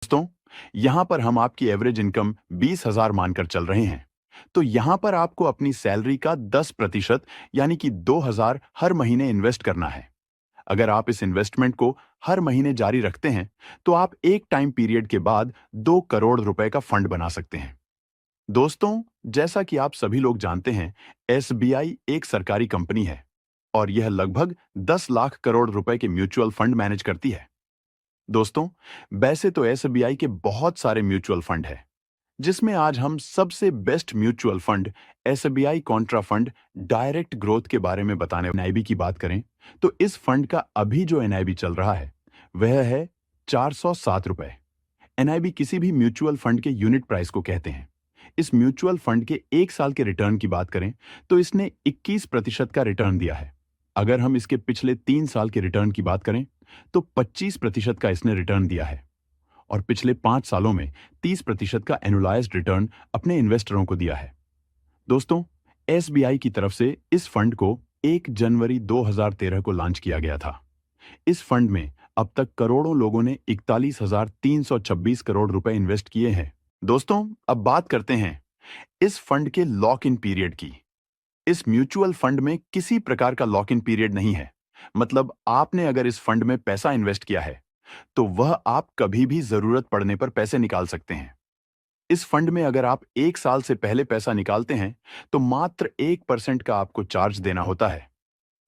दोस्तों, यहाँ पर हम आपकी एवरेज इनकम 20,000 मानकर चल रहे हैं। तो यहाँ पर आपको अपनी सैलरी का 10% यानी कि 2,000 हर महीने इन्वेस्ट करना है। अगर आप इस इन्वेस्टमेंट को हर महीने जारी रखते हैं, तो आप एक टाइम पीरियड के बाद 2 करोड़ रुपए का फंड बना सकते हैं। दोस्तों, जैसा कि आप सभी लोग जानते हैं, एसबीआई एक सरकारी कंपनी है और यह लगभग 10 लाख करोड़ रुपए के म्यूचुअल फंड मैनेज करती है। दोस्तों, वैसे तो एसबीआई के बहुत सारे म्यूचुअल फंड हैं, जिसमें आज हम सबसे best mutual fund SBI Contra fund direct growth के बारे में बताने एनआईबी की बात करें, तो इस फंड का अभी जो एनआईबी चल रहा है वह है 407 रुपए। एनआईबी किसी भी म्यूचुअल फंड के यूनिट प्राइस को कहते हैं। इस म्यूचुअल फंड के एक साल के रिटर्न की बात करें तो इसने 21% का रिटर्न दिया है। अगर हम इसके पिछले 3 साल के रिटर्न की बात करें तो 25% का इसने रिटर्न दिया है और पिछले 5 सालों में 30% का एनुअलाइज्ड रिटर्न अपने इन्वेस्टरों को दिया है। दोस्तों, एसबीआई की तरफ से इस फंड को 1 जनवरी 2013 को लॉन्च किया गया था। इस फंड में अब तक करोड़ों लोगों ने 41,326 करोड़ रुपए इन्वेस्ट किए हैं। दोस्तों, अब बात करते हैं इस फंड के लॉक इन पीरियड की। इस म्यूचुअल फंड में किसी प्रकार का लॉक इन पीरियड नहीं है। मतलब आपने अगर इस फंड में पैसा इन्वेस्ट किया है तो वह आप कभी भी जरूरत पड़ने पर पैसे निकाल सकते हैं। इस फंड में अगर आप 1 साल से पहले पैसा निकालते हैं तो मात्र 1% का आपको चार्ज देना होता है।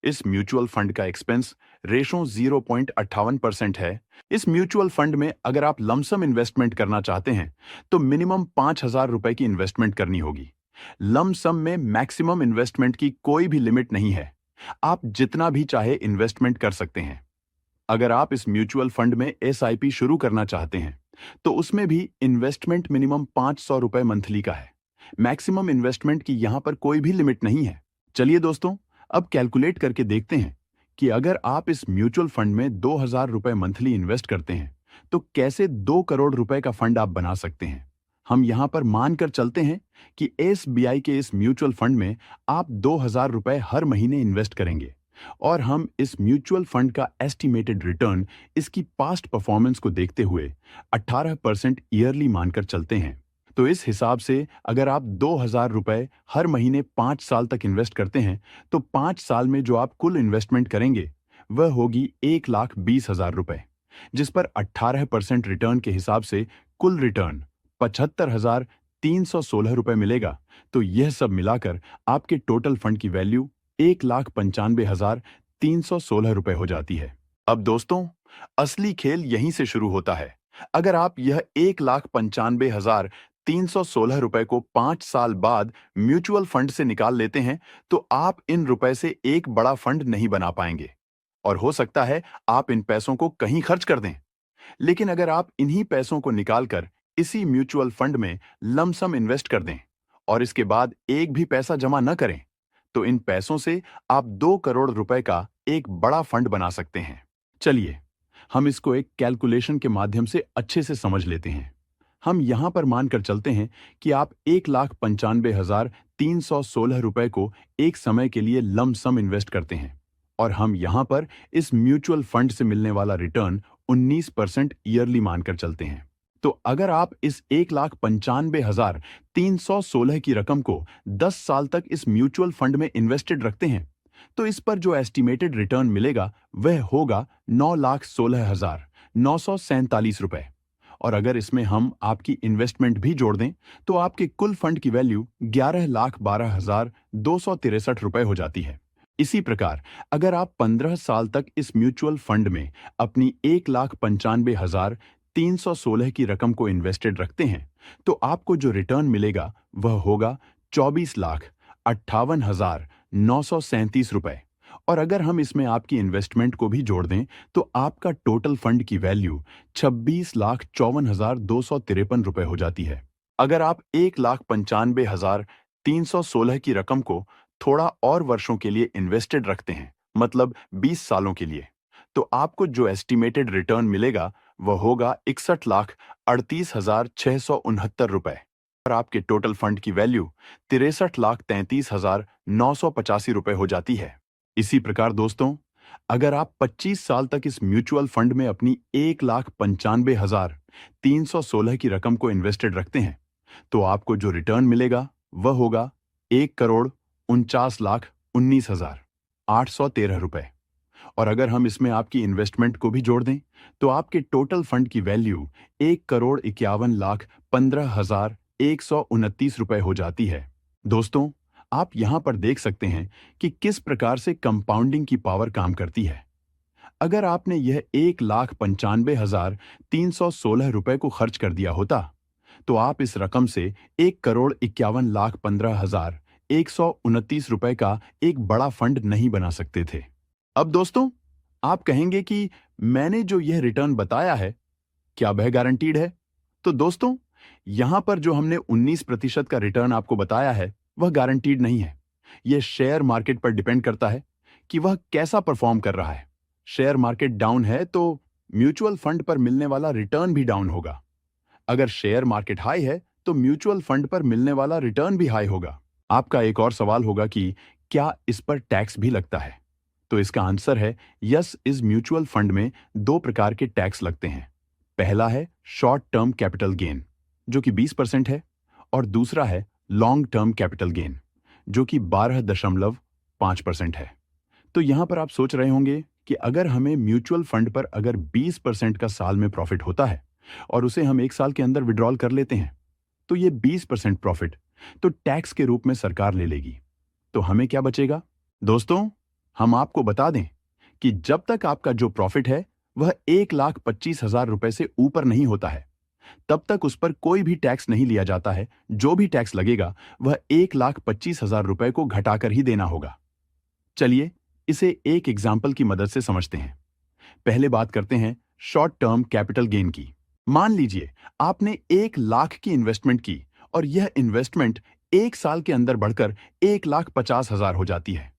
इस म्यूचुअल फंड का एक्सपेंस रेशो 0.58% है। इस म्यूचुअल फंड में अगर आप लमसम इन्वेस्टमेंट करना चाहते हैं तो मिनिमम 5,000 रुपए की इन्वेस्टमेंट करनी होगी। लमसम में मैक्सिमम इन्वेस्टमेंट की कोई भी लिमिट नहीं है। आप जितना भी चाहे इन्वेस्टमेंट कर सकते हैं। अगर आप इस म्यूचुअल फंड में एसआईपी शुरू करना चाहते हैं तो उसमें भी इन्वेस्टमेंट मिनिमम 500 रुपए मंथली का है। मैक्सिमम इन्वेस्टमेंट की यहां पर कोई भी लिमिट नहीं है। चलिए दोस्तों, अब कैलकुलेट करके देखते हैं कि अगर आप इस म्यूचुअल फंड में 2,000 रुपए मंथली इन्वेस्ट करते हैं तो कैसे 2 करोड़ रुपए का फंड आप बना सकते हैं। हम यहां पर मानकर चलते हैं कि एसबीआई के इस म्यूचुअल फंड में आप 2,000 रुपए हर महीने इन्वेस्ट करेंगे और हम इस म्यूचुअल फंड का एस्टिमेटेड रिटर्न इसकी पास्ट परफॉर्मेंस को देखते हुए 18% ईयरली मानकर चलते हैं। तो इस हिसाब से अगर आप 2,000 रुपए हर महीने 5 साल तक इन्वेस्ट करते हैं तो 5 साल में जो आप कुल इन्वेस्टमेंट करेंगे वह होगी 1,20,000 रुपए, जिस पर 18% रिटर्न के हिसाब से कुल रिटर्न 75,316 रुपए मिलेगा। तो यह सब मिलाकर आपके टोटल फंड की वैल्यू 1,95,316 रुपए हो जाती है। अब दोस्तों, असली खेल यहीं से शुरू होता है। अगर आप यह 1,95,316 रुपए को 5 साल बाद म्यूचुअल फंड से निकाल लेते हैं तो आप इन रुपए से एक बड़ा फंड नहीं बना पाएंगे और हो सकता है आप इन पैसों को कहीं खर्च कर दें। लेकिन अगर आप इन्हीं पैसों को निकालकर इसी म्यूचुअल फंड में लमसम इन्वेस्ट कर दें और इसके बाद एक भी पैसा जमा न करें तो इन पैसों से आप 2 करोड़ रुपए का एक बड़ा फंड बना सकते हैं। चलिए, हम इसको एक कैलकुलेशन के माध्यम से अच्छे से समझ लेते हैं। हम यहां पर मानकर चलते हैं कि आप 1,95,316 रुपए को एक समय के लिए लमसम इन्वेस्ट करते हैं और हम यहां पर इस म्यूचुअल फंड से मिलने वाला रिटर्न 19% ईयरली मानकर चलते हैं। तो अगर आप इस 1,95,316 की रकम को 10 साल तक इस म्यूचुअल फंड में इन्वेस्टेड रखते हैं तो इस पर जो एस्टिमेटेड रिटर्न मिलेगा वह होगा 9,16,947 रुपए। और अगर इसमें हम आपकी इन्वेस्टमेंट भी जोड़ दें तो आपके कुल फंड की वैल्यू 11,12,263 रुपए हो जाती है। इसी प्रकार अगर आप 15 साल तक इस म्यूचुअल फंड में अपनी 1,95,316 की रकम को इन्वेस्टेड रखते हैं तो आपको जो रिटर्न मिलेगा वह होगा 24,58,937 रुपए। और अगर हम इसमें आपकी इन्वेस्टमेंट को भी जोड़ दें तो आपका टोटल फंड की वैल्यू 26,54,253 रुपए हो जाती है। अगर आप 1,95,316 की रकम को थोड़ा और वर्षों के लिए इन्वेस्टेड रखते हैं, मतलब 20 सालों के लिए, तो आपको जो एस्टिमेटेड रिटर्न मिलेगा वह होगा 61,38,669 रुपए और आपके टोटल फंड की वैल्यू 63,33,985 रुपए हो जाती है। इसी प्रकार दोस्तों, अगर आप 25 साल तक इस म्यूचुअल फंड में अपनी 1,95,316 की रकम को इन्वेस्टेड रखते हैं, तो आपको जो रिटर्न मिलेगा वह होगा 1,49,19,813 रुपए। और अगर हम इसमें आपकी इन्वेस्टमेंट को भी जोड़ दें, तो आपके टोटल फंड की वैल्यू 1,51,15,129 रुपए हो जाती है। दोस्तों, आप यहां पर देख सकते हैं कि किस प्रकार से कंपाउंडिंग की पावर काम करती है। अगर आपने यह 1,95,316 रुपए को खर्च कर दिया होता, तो आप इस रकम से 1,51,15,129 रुपए का एक बड़ा फंड नहीं बना सकते थे। अब दोस्तों, आप कहेंगे कि मैंने जो यह रिटर्न बताया है, क्या वह गारंटीड है? तो दोस्तों, यहां पर जो हमने 19% का रिटर्न आपको बताया है, वह गारंटीड नहीं है। यह शेयर मार्केट पर डिपेंड करता है कि वह कैसा परफॉर्म कर रहा है। शेयर मार्केट डाउन है तो म्यूचुअल फंड पर मिलने वाला रिटर्न भी डाउन होगा। अगर शेयर मार्केट हाई है तो म्यूचुअल फंड पर मिलने वाला रिटर्न भी हाई होगा। आपका एक और सवाल होगा कि क्या इस पर टैक्स भी लगता है? तो इसका आंसर है यस। इस म्यूचुअल फंड में दो प्रकार के टैक्स लगते हैं। पहला है शॉर्ट टर्म कैपिटल गेन, जो कि 20% है, और दूसरा है लॉन्ग टर्म कैपिटल गेन, जो कि 12.5% है। तो यहां पर आप सोच रहे होंगे कि अगर हमें म्यूचुअल फंड पर अगर 20% का साल में प्रॉफिट होता है और उसे हम एक साल के अंदर विड्रॉल कर लेते हैं, तो ये 20% प्रॉफिट तो टैक्स के रूप में सरकार ले लेगी। तो हमें क्या बचेगा? दोस्तों, हम आपको बता दें कि जब तक आपका जो प्रॉफिट है वह 1,25,000 रुपए से ऊपर नहीं होता है, तब तक उस पर कोई भी टैक्स नहीं लिया जाता है। जो भी टैक्स लगेगा वह 1,25,000 रुपए को घटाकर ही देना होगा। चलिए इसे एक एग्जाम्पल की मदद से समझते हैं। पहले बात करते हैं शॉर्ट टर्म कैपिटल गेन की। मान लीजिए आपने 1,00,000 की इन्वेस्टमेंट की और यह इन्वेस्टमेंट एक साल के अंदर बढ़कर 1,50,000 हो जाती है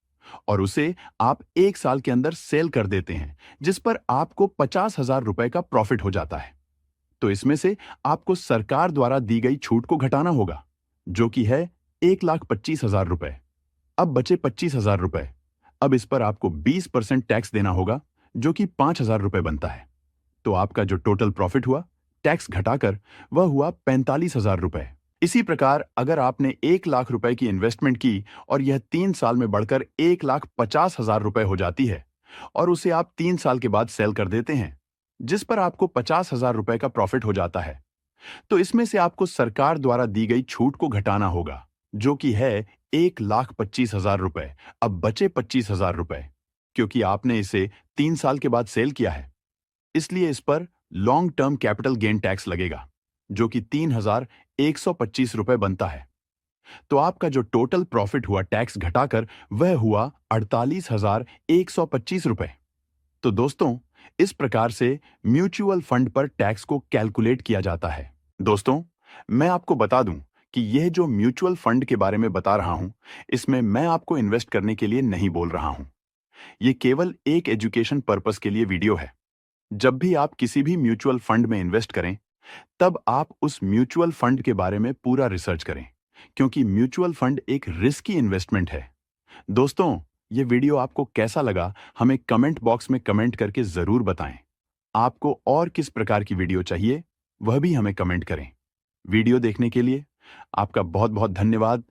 और उसे आप एक साल के अंदर सेल कर देते हैं, जिस पर आपको 50,000 रुपए का प्रॉफिट हो जाता है। तो इसमें से आपको सरकार द्वारा दी गई छूट को घटाना होगा, जो कि है 1,25,000 रुपए। अब बचे 25,000 रुपए। अब इस पर आपको 20% टैक्स देना होगा, जो कि 5,000 रुपए बनता है। तो आपका जो टोटल प्रॉफिट हुआ टैक्स घटाकर वह हुआ 45,000 रुपए। इसी प्रकार अगर आपने 1,00,000 रुपए की इन्वेस्टमेंट की और यह 3 साल में बढ़कर 1,50,000 रुपए हो जाती है और उसे आप 3 साल के बाद सेल कर देते हैं, जिस पर आपको 50,000 रुपए का प्रॉफिट हो जाता है, तो इसमें से आपको सरकार द्वारा दी गई छूट को घटाना होगा, जो कि है 1,25,000 रुपए। अब बचे 25,000 रुपए, क्योंकि आपने इसे 3 साल के बाद सेल किया है, इसलिए इस पर long term capital gain tax लगेगा, जो कि 3,125 रुपए बनता है। तो आपका जो टोटल प्रॉफिट हुआ टैक्स घटाकर वह हुआ 48,125 रुपए। तो दोस्तों, इस प्रकार से म्यूचुअल फंड पर टैक्स को कैलकुलेट किया जाता है। दोस्तों, मैं आपको बता दूं कि यह जो म्यूचुअल फंड के बारे में बता रहा हूं, इसमें मैं आपको इन्वेस्ट करने के लिए नहीं बोल रहा हूं। यह केवल एक एजुकेशन पर्पस के लिए वीडियो है। जब भी आप किसी भी म्यूचुअल फंड में इन्वेस्ट करें, तब आप उस म्यूचुअल फंड के बारे में पूरा रिसर्च करें, क्योंकि म्यूचुअल फंड एक रिस्की इन्वेस्टमेंट है। दोस्तों, ये वीडियो आपको कैसा लगा हमें कमेंट बॉक्स में कमेंट करके जरूर बताएं। आपको और किस प्रकार की वीडियो चाहिए वह भी हमें कमेंट करें। वीडियो देखने के लिए आपका बहुत बहुत धन्यवाद।